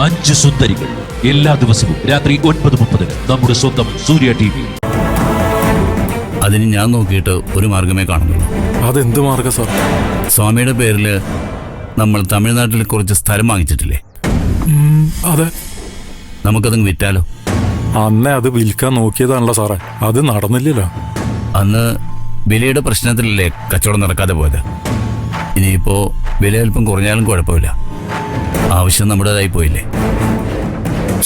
5 സുന്ദരികൾ. എല്ലാ ദിവസവും രാത്രി 9:30 നമ്മുടെ സ്വന്തം സൂര്യ TV. അതിന് ഞാൻ നോക്കിയിട്ട് ഒരു മാർഗമേ കാണുന്നുള്ളൂ. അതെന്ത് മാർഗം സാർ? സ്വാമിയുടെ പേരിൽ നമ്മൾ തമിഴ്നാട്ടിൽ കുറച്ച് സ്ഥലം വാങ്ങിച്ചിട്ടില്ലേ? അതെ. നമുക്കതങ്ങ് വിറ്റാലോ? അന്നേ അത് വിൽക്കാൻ നോക്കിയതാണല്ലോ സാറേ, അത് നടന്നില്ലല്ലോ. അന്ന് വിലയുടെ പ്രശ്നത്തിലല്ലേ കച്ചവടം നടക്കാതെ പോയത്. ഇനിയിപ്പോ വില അല്പം കുറഞ്ഞാലും കുഴപ്പമില്ല, ആവശ്യം നമ്മുടേതായി പോയില്ലേ.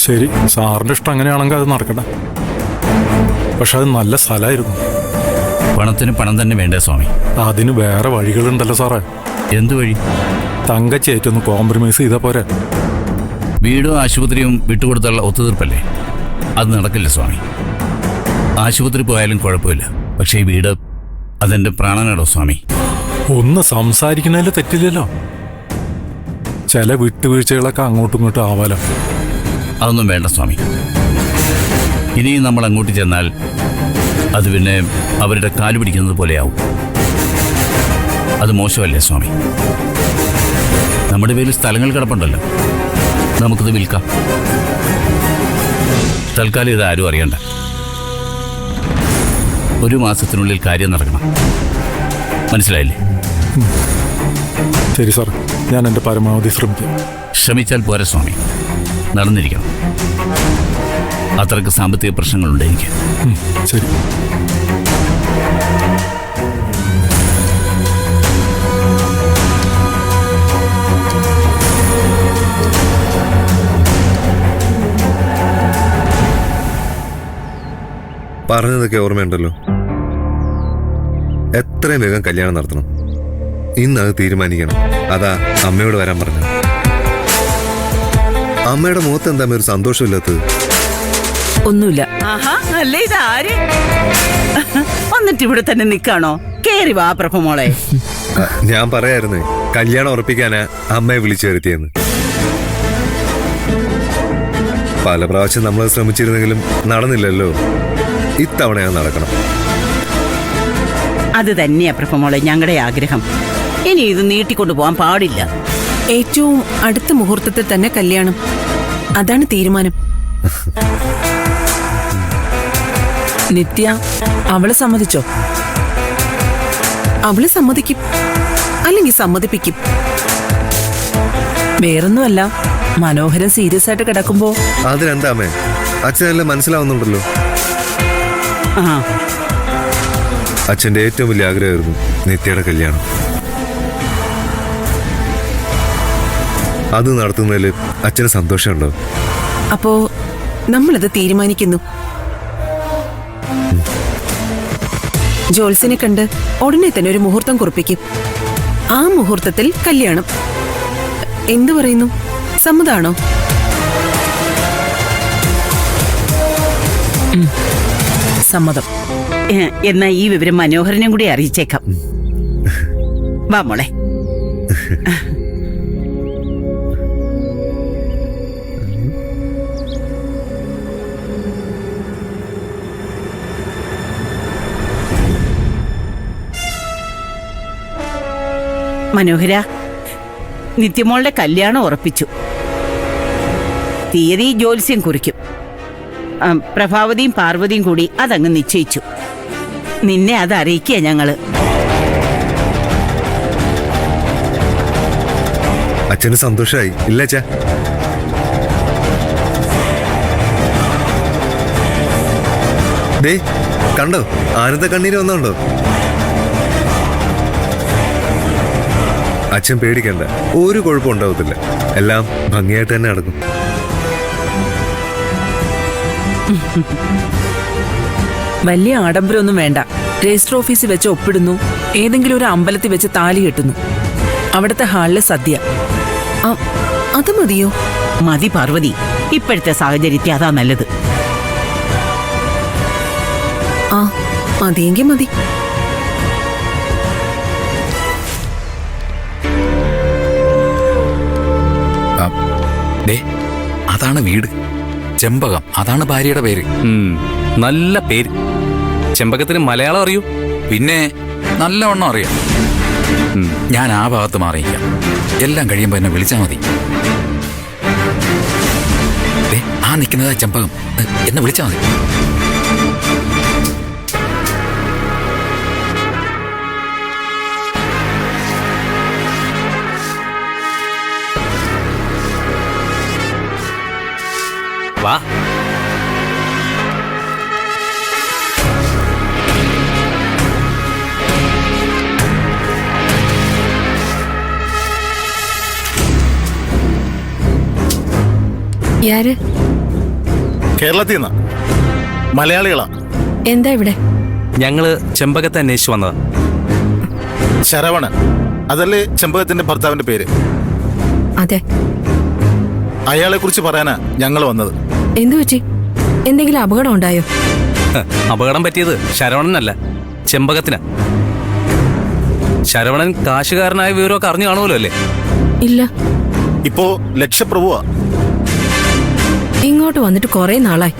ശരി, സാറിന്റെ ഇഷ്ടം അങ്ങനെയാണെങ്കിൽ അത് നടക്കട്ടെ. പക്ഷെ അത് നല്ല സ്ഥലമായിരുന്നു. പണത്തിന് പണം തന്നെ വേണ്ടേ സ്വാമി? അതിന് വേറെ വഴികളുണ്ടല്ലോ സാറേ. എന്തു വഴി? തങ്കച്ചേറ്റൊന്ന് കോംപ്രമൈസ് ചെയ്താൽ പോരെ? വീടും ആശുപത്രിയും വിട്ടുകൊടുത്തുള്ള ഒത്തുതീർപ്പല്ലേ? അത് നടക്കില്ല സ്വാമി. ആശുപത്രി പോയാലും കുഴപ്പമില്ല, പക്ഷേ ഈ വീട് അതെന്റെ പ്രാണനാടോ സ്വാമി. ഒന്ന് സംസാരിക്കുന്നതിൽ തെറ്റില്ലല്ലോ. ചില വിട്ടുവീഴ്ചകളൊക്കെ അങ്ങോട്ടും ഇങ്ങോട്ടും ആവാലോ. അതൊന്നും വേണ്ട സ്വാമി. ഇനിയും നമ്മൾ അങ്ങോട്ട് ചെന്നാൽ അത് പിന്നെ അവരുടെ കാല് പിടിക്കുന്നത് പോലെയാവും. അത് മോശമല്ലേ സ്വാമി? നമ്മുടെ പേരിൽ സ്ഥലങ്ങൾ കിടപ്പുണ്ടല്ലോ, നമുക്കത് വിൽക്കാം. തൽക്കാലം ഇത് ആരും അറിയണ്ട. 1 മാസത്തിനുള്ളിൽ കാര്യം നടക്കണം, മനസ്സിലായില്ലേ? ശരി സാർ, ഞാൻ എൻ്റെ പരമാവധി ശ്രമിക്കാം. ശ്രമിച്ചാൽ പോരെ സ്വാമി, നടന്നിരിക്കണം. അത്രയ്ക്ക് സാമ്പത്തിക പ്രശ്നങ്ങളുണ്ട് എനിക്ക്. ശരി. പറഞ്ഞതൊക്കെ ഓർമ്മയുണ്ടല്ലോ. എത്രയും വേഗം കല്യാണം നടത്തണം. ഇന്നത് തീരുമാനിക്കണം. അതാ അമ്മയോട് വരാൻ പറഞ്ഞത്. അമ്മയുടെ മുഖത്ത് എന്താ ഒരു സന്തോഷമില്ലാത്തത്? ഒന്നുമില്ല. അല്ലേ ഇതാര് വന്നിട്ട് ഇവിടെ തന്നെ നിക്കാണോ? കേറി വാ പ്രഭമോളെ. ഞാൻ പറയായിരുന്നേ, കല്യാണം ഉറപ്പിക്കാനാ അമ്മയെ വിളിച്ചു വരുത്തിയെന്ന്. പല പ്രാവശ്യം നമ്മൾ ശ്രമിച്ചിരുന്നെങ്കിലും നടന്നില്ലല്ലോ. ഇത്തവണ ഞാൻ നടക്കണം. അത് തന്നെയാ പ്രഭമോളെ ഞങ്ങളുടെ ആഗ്രഹം. ഇനി ഇത് നീട്ടിക്കൊണ്ടു പോകാൻ പാടില്ല. ഏറ്റവും അടുത്ത മുഹൂർത്തത്തിൽ തന്നെ കല്യാണം, അതാണ് തീരുമാനം. നിത്യ അവള് സമ്മതിച്ചോ? അവള് സമ്മതിക്കും, അല്ലെങ്കിൽ സമ്മതിപ്പിക്കും. വേറൊന്നുമല്ല, മനോഹരൻ സീരിയസ് ആയിട്ട് കിടക്കുമ്പോ അതിനെന്താ അമ്മേ, അച്ഛനെല്ലാം മനസ്സിലാവുന്നുണ്ടല്ലോ. അച്ഛൻ്റെ ഏറ്റവും വലിയ ആഗ്രഹമായിരുന്നു നിത്യയുടെ കല്യാണം. അത് നടത്തുന്നതിൽ അച്ഛന് സന്തോഷമുണ്ടോ? അപ്പോ നമ്മളത് തീരുമാനിക്കുന്നു. ജോത്സ്യനെ കണ്ട് ഉടനെ തന്നെ ഒരു മുഹൂർത്തം കുറിപ്പിക്കും. ആ മുഹൂർത്തത്തിൽ കല്യാണം. എന്തു പറയുന്നു, സമ്മതാണോ? സമ്മതം. എന്നാ ഈ വിവരം മനോഹരനും കൂടി അറിയിച്ചേക്കാം. വാ മോളെ. മനോഹര, നിത്യമോളുടെ കല്യാണം ഉറപ്പിച്ചു. തീയതി ജ്യോത്സ്യം കുറിക്കും. പ്രഭാവതിയും പാർവതിയും കൂടി അതങ്ങ് നിശ്ചയിച്ചു. നിന്നെ അത് അറിയിക്കുക ഞങ്ങള്. അച്ഛന് സന്തോഷമായി ഇല്ല അച്ഛാ? ദേ കണ്ടോ, ആനന്ദ കണ്ണീര് വന്നോണ്ടോ? അച്ഛൻ പേടിക്കണ്ട, ഒരു കുഴപ്പം ഉണ്ടാവത്തില്ല. എല്ലാം ഭംഗിയായിട്ട് തന്നെ നടക്കും. വലിയ ആഡംബരമൊന്നും വേണ്ട. രജിസ്റ്റർ ഓഫീസിൽ വെച്ച് ഒപ്പിടുന്നു, ഏതെങ്കിലും ഒരു അമ്പലത്തിൽ വെച്ച് താലി കെട്ടുന്നു, അവിടുത്തെ ഹാളിലെ സദ്യ. അത് മതിയോ? മതി പാർവതി, ഇപ്പോഴത്തെ സാഹചര്യത്തിൽ അതാ നല്ലത്. ആ മതിയെങ്കിൽ മതി. അതാണ് വീട്. ചെമ്പകം, അതാണ് ഭാര്യയുടെ പേര്. നല്ല പേര്. ചെമ്പകത്തിന് മലയാളം അറിയൂ? പിന്നെ നല്ലവണ്ണം അറിയാം. ഞാൻ ആ ഭാഗത്ത് മാറിയിക്കാം. എല്ലാം കഴിയുമ്പോൾ എന്നെ വിളിച്ചാൽ മതി. ആ നിൽക്കുന്നത് ചെമ്പകം. എന്നെ വിളിച്ചാ മതി. വാ. യാര്? കേരളത്തിൽ നിന്നാ, മലയാളികളാ. എന്താ ഇവിടെ? ഞങ്ങള് ചെമ്പകത്തെ അന്വേഷിച്ചു വന്നതാ. ശരവണൻ, അതല്ലേ ചെമ്പകത്തിന്റെ ഭർത്താവിന്റെ പേര്? അതെ. അയാളെ കുറിച്ച് പറയാനാ ഞങ്ങൾ വന്നത്. എന്തു പറ്റി? എന്തെങ്കിലും അപകടം ഉണ്ടായോ? അപകടം പറ്റിയത് ശരവണനല്ല, ചെമ്പകത്തിനാ. ശരവണൻ കാശുകാരനായ വിവരമൊക്കെ അറിഞ്ഞു കാണുമല്ലോ അല്ലേ? ഇല്ല. ഇപ്പോ ലക്ഷപ്രഭുവാ. ഇങ്ങോട്ട് വന്നിട്ട് കുറെ നാളായി.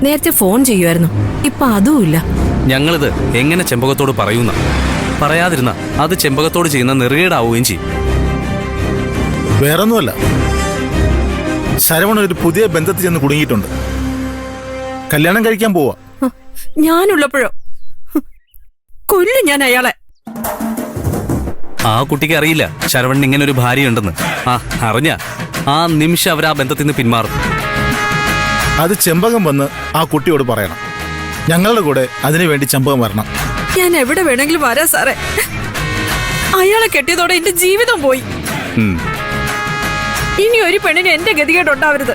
നേരത്തെ ഫോൺ ചെയ്യുമായിരുന്നു, ഇപ്പൊ അതുമില്ല. ഞങ്ങളിത് എങ്ങനെ ചെമ്പകത്തോട് പറയുന്ന? പറയാതിരുന്ന അത് ചെമ്പകത്തോട് ചെയ്യുന്ന നെറുകേടാവുകയും ചെയ്യും. വേറൊന്നുമല്ല, ശരവണൻ ഒരു പുതിയ ബന്ധത്തിൽ ചെന്ന് കുടുങ്ങിയിട്ടുണ്ട്. കല്യാണം കഴിക്കാൻ പോവാ. ഞാനുള്ളപ്പോഴോ? കൊല്ലും ഞാൻ അയാളെ. ആ കുട്ടിക്ക് അറിയില്ല ശരവണൻ ഇങ്ങനെ ഒരു ഭാര്യയുണ്ടെന്ന്. അറിഞ്ഞ ആ നിമിഷം അവർ ആ ബന്ധത്തിൽ നിന്ന് പിന്മാറും. അത് ചെമ്പകം വന്ന് ആ കുട്ടിയോട് പറയണം. ഞങ്ങളുടെ കൂടെ അതിനുവേണ്ടി ചെമ്പകം വരണം. ഞാൻ എവിടെ വേണമെങ്കിലും വരാം സാറേ. അയാളെ കെട്ടിയതോടെ എന്റെ ജീവിതം പോയി. ഇനി ഒരു പെണ്ണിന് എന്റെ ഗതികേടുണ്ടാവരുത്.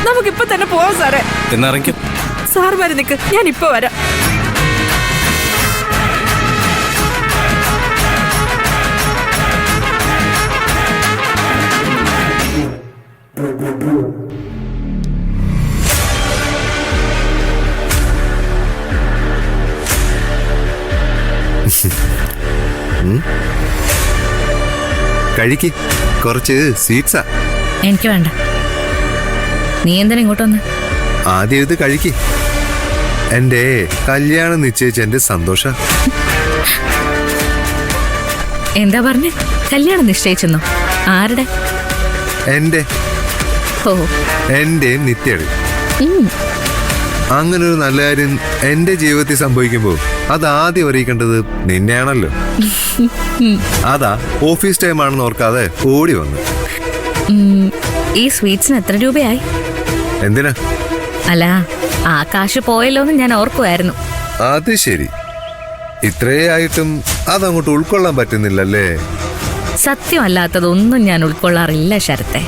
നമുക്കിപ്പൊ തന്നെ പോവാം സാറേ. എന്നിറങ്ങിക്കും. സാർ വരെ നിക്ക്, ഞാൻ ഇപ്പൊ വരാം. കഴിക്ക്, കുറച്ച് സ്വീറ്റ്സാ. എനിക്ക് വേണ്ട. നീ എന്തിനാ ഇങ്ങോട്ട് വന്ന്? ആദ്യം ഇത് കഴിക്ക്. എന്റെ കല്യാണം നിശ്ചയിച്ച എന്റെ സന്തോഷ. എന്താ പറഞ്ഞേ? കല്യാണം നിശ്ചയിച്ചെന്നോ? ആരുടെ? എന്റെ എന്റെയും നിത്യയുടെ. അങ്ങനെ ഒരു നല്ല കാര്യം എന്റെ ജീവിതത്തിൽ സംഭവിക്കുമ്പോ അത് ആദ്യം അറിയിക്കേണ്ടത് നിന്നെയാണല്ലോ. അതാ ഓഫീസ് ടൈം ആണെന്ന് ഓർക്കാതെ ഓടി വന്നു. ഈ സ്വീറ്റ്സിന് എത്ര രൂപയായി? എന്തിനാ? അല്ല, ആ കാശ് പോയല്ലോന്ന് ഞാൻ ഓർക്കുമായിരുന്നു. അത് ശരി, ഇത്രേ ആയിട്ടും അതങ്ങോട്ട് ഉൾക്കൊള്ളാൻ പറ്റുന്നില്ലല്ലേ? സത്യമല്ലാത്തതൊന്നും ഞാൻ ഉൾക്കൊള്ളാറില്ല ശരത്തെ.